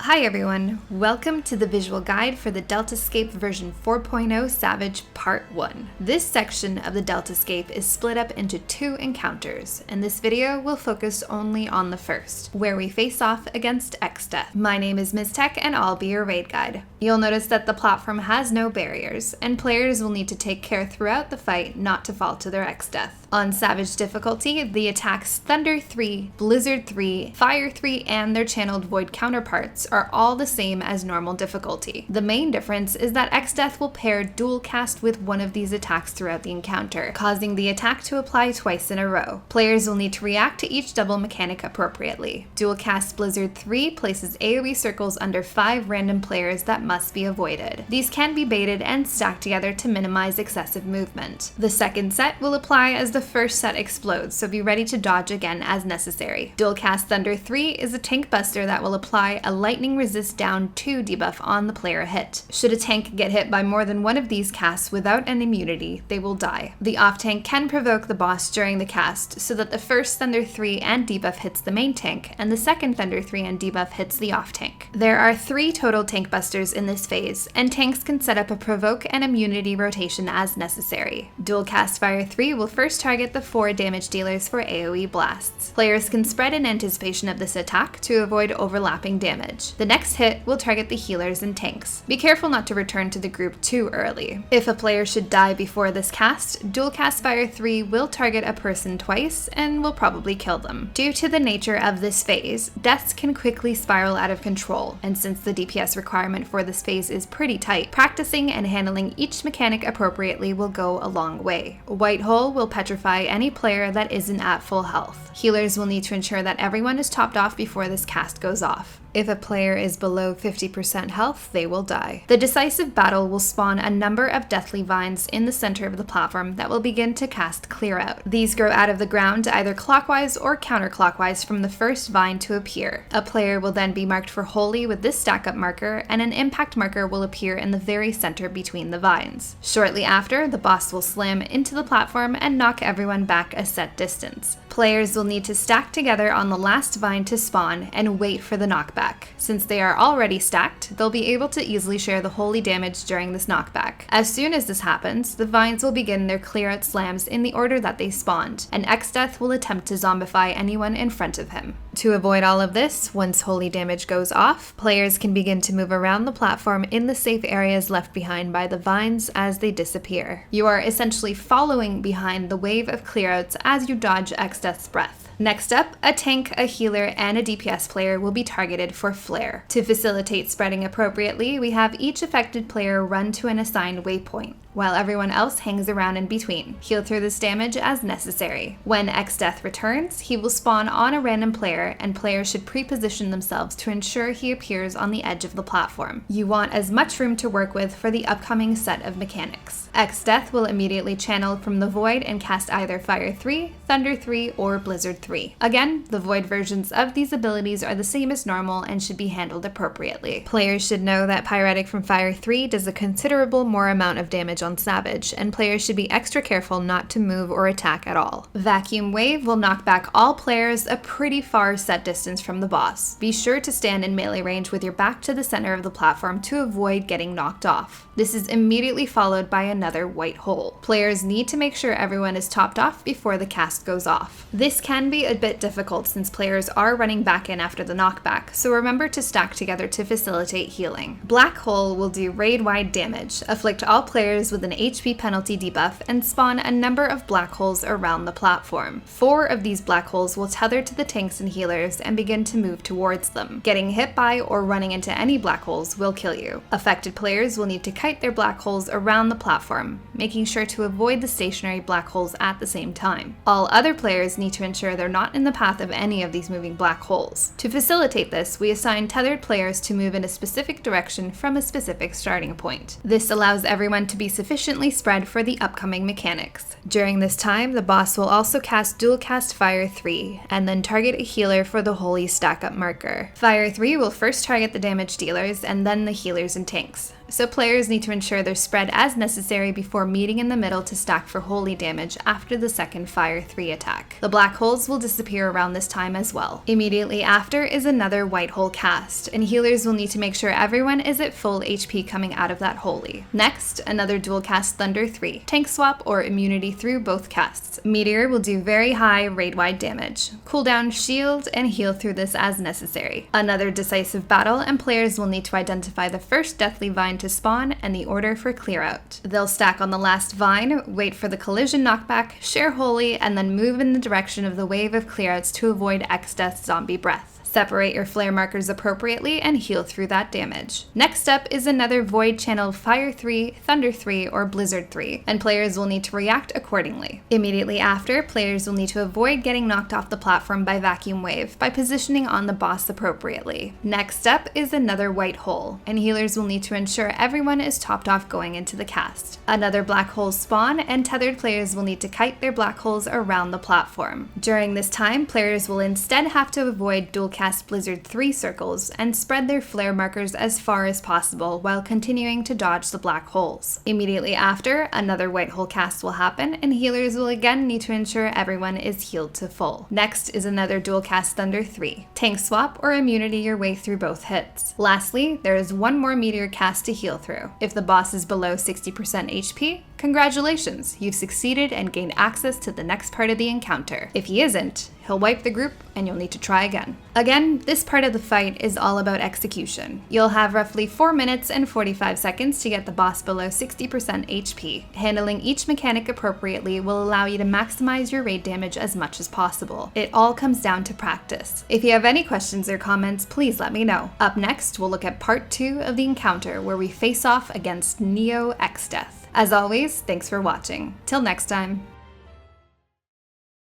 Hi everyone, welcome to the visual guide for the Deltascape version 4.0 Savage Part 1. This section of the Deltascape is split up into two encounters, and this video will focus only on the first, where we face off against Exdeath. My name is Ms. Tech and I'll be your raid guide. You'll notice that the platform has no barriers, and players will need to take care throughout the fight not to fall to their Exdeath. On Savage difficulty, the attacks Thunder 3, Blizzard 3, Fire 3, and their channeled Void counterparts are all the same as normal difficulty. The main difference is that Exdeath will pair DUALCAST with one of these attacks throughout the encounter, causing the attack to apply twice in a row. Players will need to react to each double mechanic appropriately. DUALCAST Blizzard 3 places AoE circles under 5 random players that must be avoided. These can be baited and stacked together to minimize excessive movement. The second set will apply as the first set explodes, so be ready to dodge again as necessary. DUALCAST Thunder 3 is a tank buster that will apply a lightning resist down 2 debuff on the player hit. Should a tank get hit by more than one of these casts without an immunity, they will die. The off tank can provoke the boss during the cast, so that the first Thunder 3 and debuff hits the main tank, and the second Thunder 3 and debuff hits the off tank. There are 3 total tank busters in this phase, and tanks can set up a provoke and immunity rotation as necessary. DUALCAST Fire 3 will first target the 4 damage dealers for AoE blasts. Players can spread in anticipation of this attack to avoid overlapping damage. The next hit will target the healers and tanks. Be careful not to return to the group too early. If a player should die before this cast, DUALCAST Fire 3 will target a person twice and will probably kill them. Due to the nature of this phase, deaths can quickly spiral out of control, and since the DPS requirement for this phase is pretty tight, practicing and handling each mechanic appropriately will go a long way. White Hole will petrify any player that isn't at full health. Healers will need to ensure that everyone is topped off before this cast goes off. If a player is below 50% health, they will die. The decisive battle will spawn a number of deathly vines in the center of the platform that will begin to cast Clear Out. These grow out of the ground either clockwise or counterclockwise from the first vine to appear. A player will then be marked for Holy with this stack-up marker, and an impact marker will appear in the very center between the vines. Shortly after, the boss will slam into the platform and knock everyone back a set distance. Players will need to stack together on the last vine to spawn and wait for the knockback. Since they are already stacked, they'll be able to easily share the holy damage during this knockback. As soon as this happens, the vines will begin their clear out slams in the order that they spawned, and Exdeath will attempt to zombify anyone in front of him. To avoid all of this, once holy damage goes off, players can begin to move around the platform in the safe areas left behind by the vines as they disappear. You are essentially following behind the wave of clearouts as you dodge Exdeath's breath. Next up, a tank, a healer, and a DPS player will be targeted for flare. To facilitate spreading appropriately, we have each affected player run to an assigned waypoint, while everyone else hangs around in between. Heal through this damage as necessary. When Exdeath returns, he will spawn on a random player, and players should pre-position themselves to ensure he appears on the edge of the platform. You want as much room to work with for the upcoming set of mechanics. Exdeath will immediately channel from the Void and cast either Fire 3, Thunder 3, or Blizzard 3. Again, the Void versions of these abilities are the same as normal and should be handled appropriately. Players should know that Pyretic from Fire 3 does a considerable more amount of damage on Savage, and players should be extra careful not to move or attack at all. Vacuum Wave will knock back all players a pretty far set distance from the boss. Be sure to stand in melee range with your back to the center of the platform to avoid getting knocked off. This is immediately followed by another White Hole. Players need to make sure everyone is topped off before the cast goes off. This can be a bit difficult since players are running back in after the knockback, so remember to stack together to facilitate healing. Black Hole will do raid-wide damage, afflict all players with an HP penalty debuff, and spawn a number of black holes around the platform. 4 of these black holes will tether to the tanks and healers and begin to move towards them. Getting hit by or running into any black holes will kill you. Affected players will need to kite their black holes around the platform, making sure to avoid the stationary black holes at the same time. All other players need to ensure they're not in the path of any of these moving black holes. To facilitate this, we assign tethered players to move in a specific direction from a specific starting point. This allows everyone to be sufficiently spread for the upcoming mechanics. During this time, the boss will also cast DUALCAST Fire 3, and then target a healer for the holy stack-up marker. Fire 3 will first target the damage dealers and then the healers and tanks. so players need to ensure they're spread as necessary before meeting in the middle to stack for holy damage after the second Fire 3 attack. The black holes will disappear around this time as well. Immediately after is another white hole cast, and healers will need to make sure everyone is at full HP coming out of that holy. Next, another dual cast Thunder 3, tank swap or immunity through both casts. Meteor will do very high raid-wide damage. Cooldown, shield, and heal through this as necessary. Another decisive battle, and players will need to identify the first deathly vine to spawn and the order for clear out. They'll stack on the last vine, wait for the collision knockback, share holy, and then move in the direction of the wave of clearouts to avoid Exdeath zombie breath. Separate your flare markers appropriately and heal through that damage. Next up is another Void Channel Fire 3, Thunder 3, or Blizzard 3, and players will need to react accordingly. Immediately after, players will need to avoid getting knocked off the platform by Vacuum Wave by positioning on the boss appropriately. Next up is another White Hole, and healers will need to ensure everyone is topped off going into the cast. Another black hole spawn, and tethered players will need to kite their black holes around the platform. During this time, players will instead have to avoid dual cast Blizzard 3 circles and spread their flare markers as far as possible while continuing to dodge the black holes. Immediately after, another white hole cast will happen, and healers will again need to ensure everyone is healed to full. Next is another dual cast Thunder 3, tank swap or immunity your way through both hits. Lastly, there is one more meteor cast to heal through. If the boss is below 60% HP, congratulations, you've succeeded and gained access to the next part of the encounter. If he isn't, he'll wipe the group and you'll need to try again. Again, this part of the fight is all about execution. You'll have roughly 4 minutes and 45 seconds to get the boss below 60% HP. Handling each mechanic appropriately will allow you to maximize your raid damage as much as possible. It all comes down to practice. If you have any questions or comments, please let me know. Up next, we'll look at part 2 of the encounter where we face off against Neo Exdeath. As always, thanks for watching. Till next time.